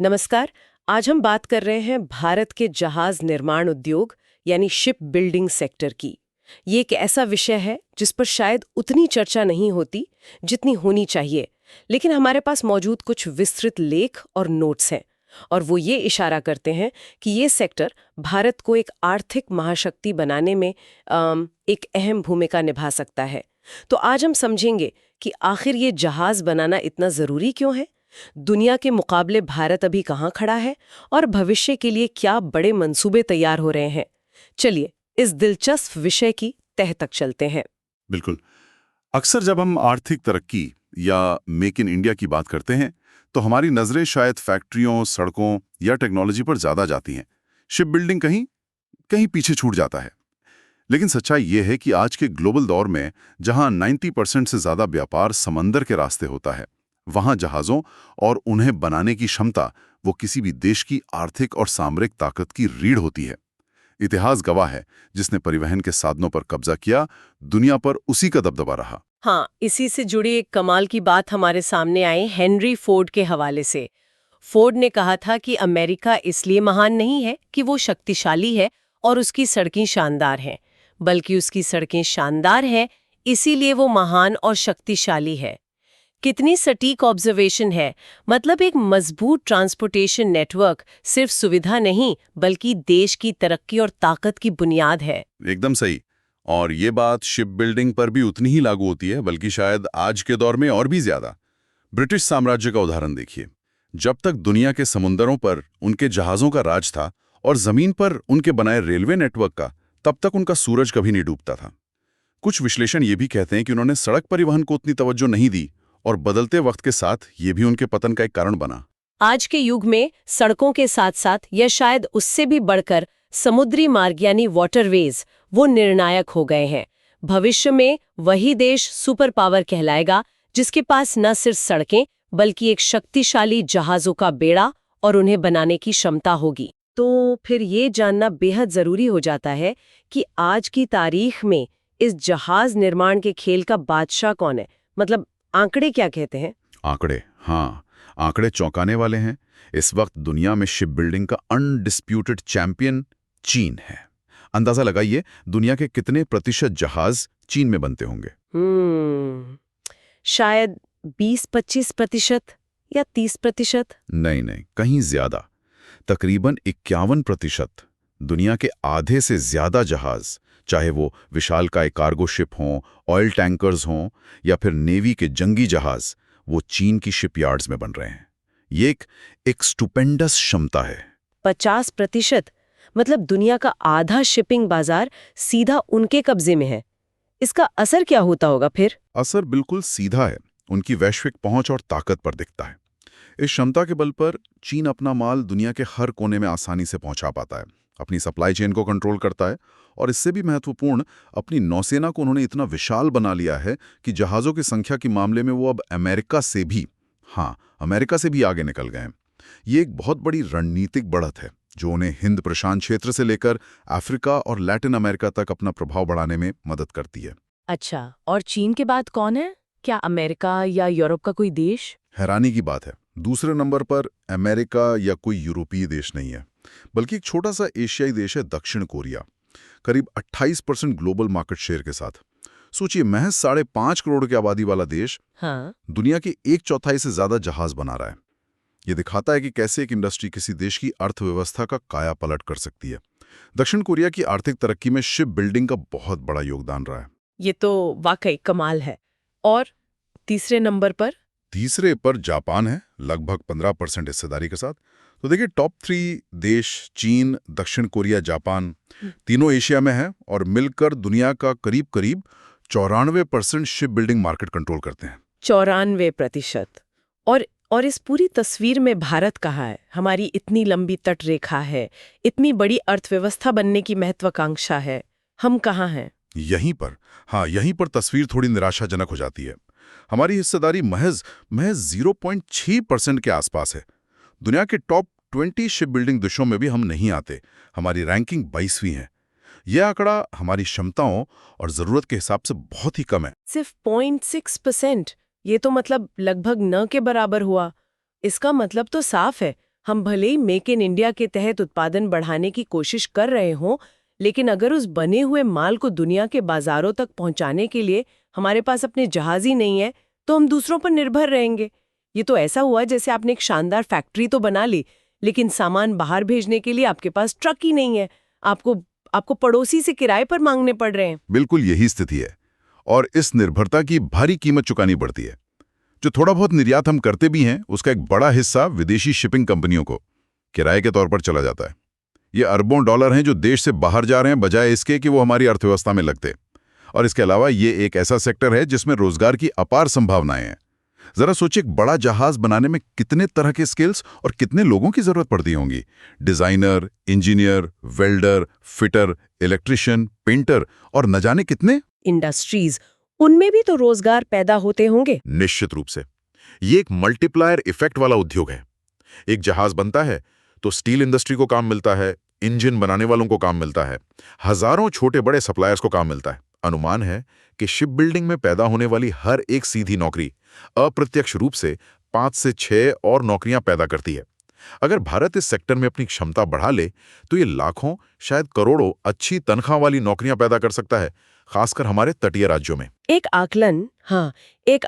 नमस्कार। आज हम बात कर रहे हैं भारत के जहाज निर्माण उद्योग यानी शिप बिल्डिंग सेक्टर की। ये एक ऐसा विषय है जिस पर शायद उतनी चर्चा नहीं होती जितनी होनी चाहिए, लेकिन हमारे पास मौजूद कुछ विस्तृत लेख और नोट्स हैं और वो ये इशारा करते हैं कि ये सेक्टर भारत को एक आर्थिक महाशक्ति बनाने में एक अहम भूमिका निभा सकता है। तो आज हम समझेंगे कि आखिर ये जहाज बनाना इतना ज़रूरी क्यों है, दुनिया के मुकाबले भारत अभी कहाँ खड़ा है और भविष्य के लिए क्या बड़े मंसूबे तैयार हो रहे हैं। चलिए इस दिलचस्प विषय की तह तक चलते हैं। बिल्कुल। अक्सर जब हम आर्थिक तरक्की या मेक इन इंडिया की बात करते हैं तो हमारी नजरें शायद फैक्ट्रियों, सड़कों या टेक्नोलॉजी पर ज्यादा जाती हैं। शिप बिल्डिंग कहीं कहीं पीछे छूट जाता है। लेकिन सच्चाई ये है कि आज के ग्लोबल दौर में जहां 90% से ज्यादा व्यापार समंदर के रास्ते होता है, वहां जहाजों और उन्हें बनाने की क्षमता वो किसी भी देश की आर्थिक और सामरिक ताकत की रीढ़ होती है। इतिहास गवाह है, जिसने परिवहन के साधनों पर कब्जा किया, दुनिया पर उसी का दबदबा रहा। हाँ, इसी से जुड़ी एक कमाल की बात हमारे सामने आई हेनरी फोर्ड के हवाले से। फोर्ड ने कहा था कि अमेरिका इसलिए महान नहीं है कि वो शक्तिशाली है और उसकी सड़कें शानदार हैं, बल्कि उसकी सड़कें शानदार हैं इसीलिए वो महान और शक्तिशाली है। कितनी सटीक ऑब्जर्वेशन है। मतलब एक मजबूत ट्रांसपोर्टेशन नेटवर्क सिर्फ सुविधा नहीं बल्कि देश की तरक्की और ताकत की बुनियाद है। एकदम सही। और ये बात शिप बिल्डिंग पर भी उतनी ही लागू होती है, बल्कि शायद आज के दौर में और भी ज्यादा। ब्रिटिश साम्राज्य का उदाहरण देखिए। जब तक दुनिया के समुंदरों पर उनके जहाजों का राज था और जमीन पर उनके बनाए रेलवे नेटवर्क का, तब तक उनका सूरज कभी नहीं डूबता था। कुछ विश्लेषण ये भी कहते हैं कि उन्होंने सड़क परिवहन को उतनी तवज्जो नहीं दी और बदलते वक्त के साथ ये भी उनके पतन का एक कारण बना। आज के युग में सड़कों के साथ साथ या शायद उससे भी बढ़कर समुद्री मार्ग यानी वाटरवेज वो निर्णायक हो गए हैं। भविष्य में वही देश सुपर पावर कहलाएगा जिसके पास न सिर्फ सड़कें बल्कि एक शक्तिशाली जहाजों का बेड़ा और उन्हें बनाने की क्षमता होगी। तो फिर ये जानना बेहद जरूरी हो जाता है कि आज की तारीख में इस जहाज निर्माण के खेल का बादशाह कौन है। मतलब आंकड़े क्या कहते हैं? आंकड़े, हाँ, आंकड़े चौंकाने वाले हैं। इस वक्त दुनिया में शिप बिल्डिंग का अनडिस्प्यूटेड चैंपियन चीन है। अंदाजा लगाइए, दुनिया के कितने प्रतिशत जहाज चीन में बनते होंगे? शायद 20-25% या 30%। नहीं नहीं, कहीं ज्यादा। तकरीबन 51%। दुनिया के आधे से ज्यादा जहाज, चाहे वो विशालकाय कार्गो शिप हों, ऑयल टैंकर्स हों या फिर नेवी के जंगी जहाज, वो चीन की शिपयार्ड्स में बन रहे हैं। ये एक स्टुपेंडस क्षमता है। 50%? मतलब दुनिया का आधा शिपिंग बाजार सीधा उनके कब्जे में है। इसका असर क्या होता होगा फिर? असर बिल्कुल सीधा है। उनकी वैश्विक पहुंच और ताकत पर दिखता है। इस क्षमता के बल पर चीन अपना माल दुनिया के हर कोने में आसानी से पहुंचा पाता है, अपनी सप्लाई चेन को कंट्रोल करता है और इससे भी महत्वपूर्ण, अपनी नौसेना को उन्होंने इतना विशाल बना लिया है कि जहाज़ों की संख्या के मामले में वो अब अमेरिका से भी आगे निकल गए हैं। ये एक बहुत बड़ी रणनीतिक बढ़त है जो उन्हें हिंद प्रशांत क्षेत्र से लेकर अफ्रीका और लैटिन अमेरिका तक अपना प्रभाव बढ़ाने में मदद करती है। अच्छा, और चीन के बाद कौन है? क्या अमेरिका या यूरोप का कोई देश? हैरानी की बात है, दूसरे नंबर पर अमेरिका या कोई यूरोपीय देश नहीं है, बल्कि एक छोटा सा एशियाई देश है, दक्षिण कोरिया। करीब 28% ग्लोबल मार्केट शेयर के साथ। सोचिए, महज 5.5 करोड़ की आबादी वाला देश हाँ। दुनिया की 1/4 से ज्यादा जहाज बना रहा है। यह दिखाता है कि कैसे एक इंडस्ट्री किसी देश की अर्थव्यवस्था का काया पलट कर सकती है। दक्षिण कोरिया की आर्थिक तरक्की में शिप बिल्डिंग का बहुत बड़ा योगदान रहा है। ये तो वाकई कमाल है। और तीसरे नंबर पर? तीसरे पर जापान है, लगभग 15% हिस्सेदारी के साथ। तो देखिए, टॉप 3 देश चीन, दक्षिण कोरिया, जापान, तीनों एशिया में है और मिलकर दुनिया का करीब 94% शिप बिल्डिंग मार्केट कंट्रोल करते हैं। 94%। और इस पूरी तस्वीर में भारत कहाँ है? हमारी इतनी लंबी तट रेखा है, इतनी बड़ी अर्थव्यवस्था बनने की महत्वाकांक्षा है, हम कहाँ हैं? यहीं पर तस्वीर थोड़ी निराशाजनक हो जाती है। हमारी हिस्सेदारी महज 0.6% के आसपास है। दुनिया के टॉप 20 शिप बिल्डिंग देशों में भी हम नहीं आते। हमारी रैंकिंग 22वीं है। यह आंकड़ा हमारी क्षमताओं और जरूरत के हिसाब से बहुत ही कम है। सिर्फ 0.6%? ये तो मतलब लगभग न के बराबर हुआ। इसका मतलब तो साफ है, हम भले ही मेक इन इंडिया के तहत उत्पादन बढ़ाने की कोशिश कर रहे हों, लेकिन अगर उस बने हुए माल को दुनिया के बाजारों तक पहुंचाने के लिए हमारे पास अपने जहाज ही नहीं है, तो हम दूसरों पर निर्भर रहेंगे। ये तो ऐसा हुआ जैसे आपने एक शानदार फैक्ट्री तो बना ली, लेकिन सामान बाहर भेजने के लिए आपके पास ट्रक ही नहीं है। आपको आपको पड़ोसी से किराए पर मांगने पड़ रहे हैं। बिल्कुल यही स्थिति है, और इस निर्भरता की भारी कीमत चुकानी पड़ती है। जो थोड़ा बहुत निर्यात हम करते भी हैं, उसका एक बड़ा हिस्सा विदेशी शिपिंग कंपनियों को किराए के तौर पर चला जाता है। ये अरबों डॉलर हैं जो देश से बाहर जा रहे हैं, बजाय इसके कि वो हमारी अर्थव्यवस्था में लगते। और इसके अलावा ये एक ऐसा सेक्टर है जिसमें रोजगार की अपार संभावनाएं हैं। जरा सोचिए, एक बड़ा जहाज बनाने में कितने तरह के स्किल्स और कितने लोगों की जरूरत पड़ती होंगी। Designer, engineer, welder, fitter, electrician, painter और न जाने कितने इंडस्ट्रीज, उनमें भी तो रोजगार पैदा होते होंगे। निश्चित रूप से ये एक मल्टीप्लायर इफेक्ट वाला उद्योग है। एक जहाज बनता है तो स्टील इंडस्ट्री को काम मिलता है, इंजन बनाने वालों को काम मिलता है, हजारों छोटे बड़े सप्लायर्स को काम मिलता है। अनुमान है कि शिप बिल्डिंग में पैदा होने वाली हर एक सीधी नौकरी अप्रत्यक्ष रूप से 5 से 6 और नौकरियां पैदा करती है। अगर भारत इस सेक्टर में अपनी क्षमता बढ़ा ले तो ये लाखों, शायद करोड़ों अच्छी तनख्वाह वाली नौकरियां पैदा कर सकता है, खासकर हमारे तटीय राज्यों में। एक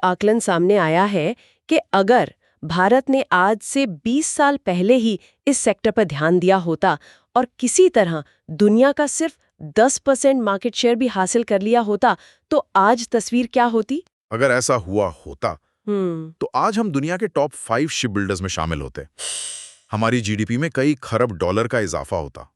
आकलन सामने आया है कि अगर भारत ने आज से 20 साल पहले ही इस सेक्टर पर ध्यान दिया होता और किसी तरह दुनिया का सिर्फ 10% मार्केट शेयर भी हासिल कर लिया होता, तो आज तस्वीर क्या होती? अगर ऐसा हुआ होता तो आज हम दुनिया के टॉप 5 शिप बिल्डर्स में शामिल होते। हमारी जीडीपी में कई खरब डॉलर का इजाफा होता।